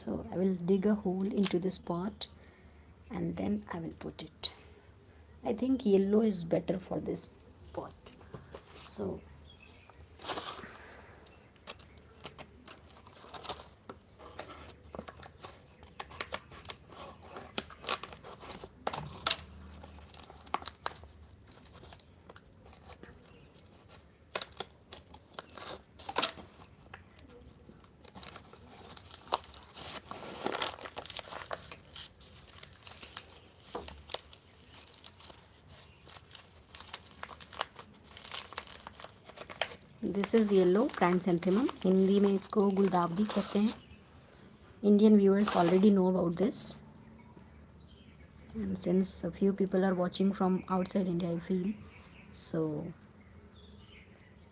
So I will dig a hole into this pot and then I will put it. I think yellow is better for this pot. So this is yellow chrysanthemum. Hindi में इसको गुलदावदी कहते हैं. Indian viewers already know about this, and since a few people are watching from outside India, I feel so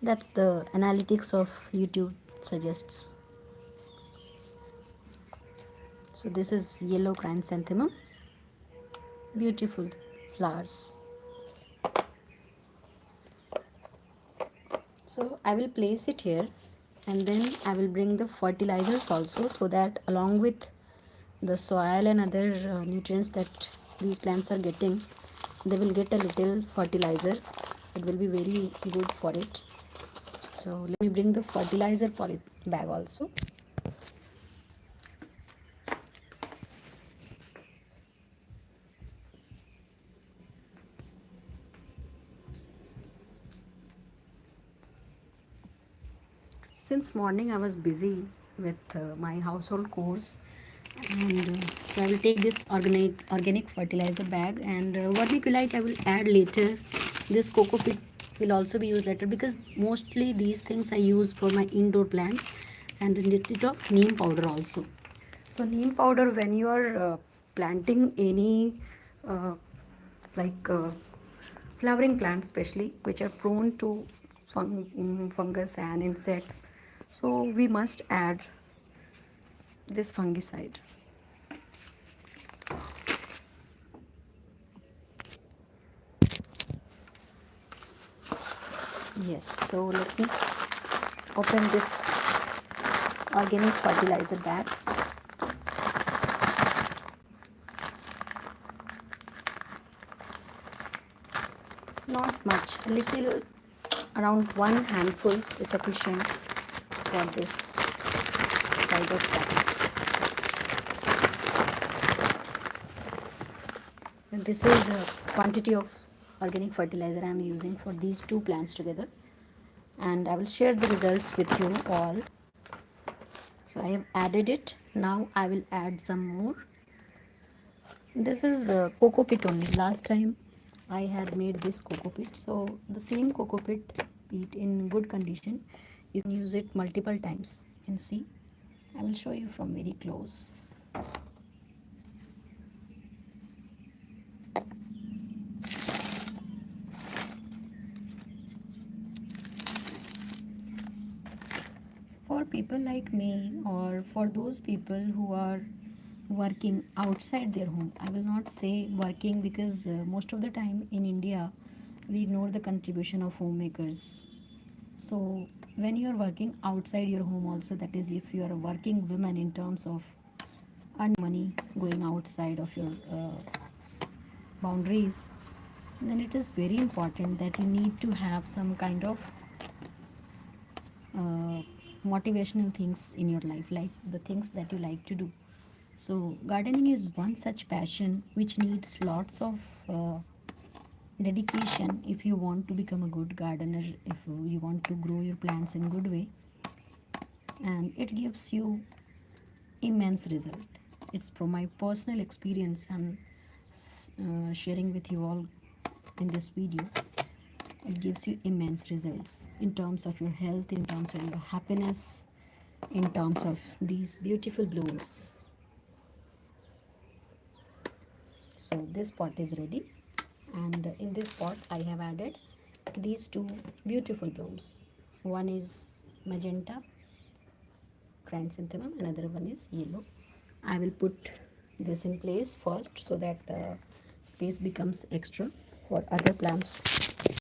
that's the analytics of YouTube suggests. So this is yellow chrysanthemum, beautiful flowers. So I will place it here, and then I will bring the fertilizers also, so that along with the soil and other nutrients that these plants are getting, they will get a little fertilizer. It will be very good for it. So let me bring the fertilizer bag also. Since morning I was busy with my household chores, and so I will take this organic fertilizer bag, and vermiculite I will add later. This coco pit will also be used later, because mostly these things I use for my indoor plants, and a little bit of neem powder also. So neem powder, when you are planting any uh, like flowering plants especially, which are prone to fungus and insects, so we must add this fungicide. Yes, so let me open this organic fertilizer bag. Not much, a little, around 1 handful is sufficient for this side of plant. And this is the quantity of organic fertilizer I am using for these two plants together, and I will share the results with you all. So I have added it. Now I will add some more. This is coco pit only. Last time I had made this coco pit, so the same coco pit in good condition. You can use it multiple times. You can see. I will show you from very close. For people like me, or for those people who are working outside their home, I will not say working, because most of the time in India we ignore the contribution of homemakers. So when you are working outside your home also, that is if you are a working woman in terms of earning money, going outside of your boundaries, then it is very important that you need to have some kind of motivational things in your life, like the things that you like to do. So gardening is one such passion which needs lots of dedication if you want to become a good gardener, if you want to grow your plants in good way, and it gives you immense result. It's from my personal experience I'm sharing with you all in this video. It gives you immense results in terms of your health, in terms of your happiness, in terms of these beautiful blooms. So this pot is ready, and in this pot I have added these two beautiful blooms. One is magenta chrysanthemum, another one is yellow. I will put this in place first, so that space becomes extra for other plants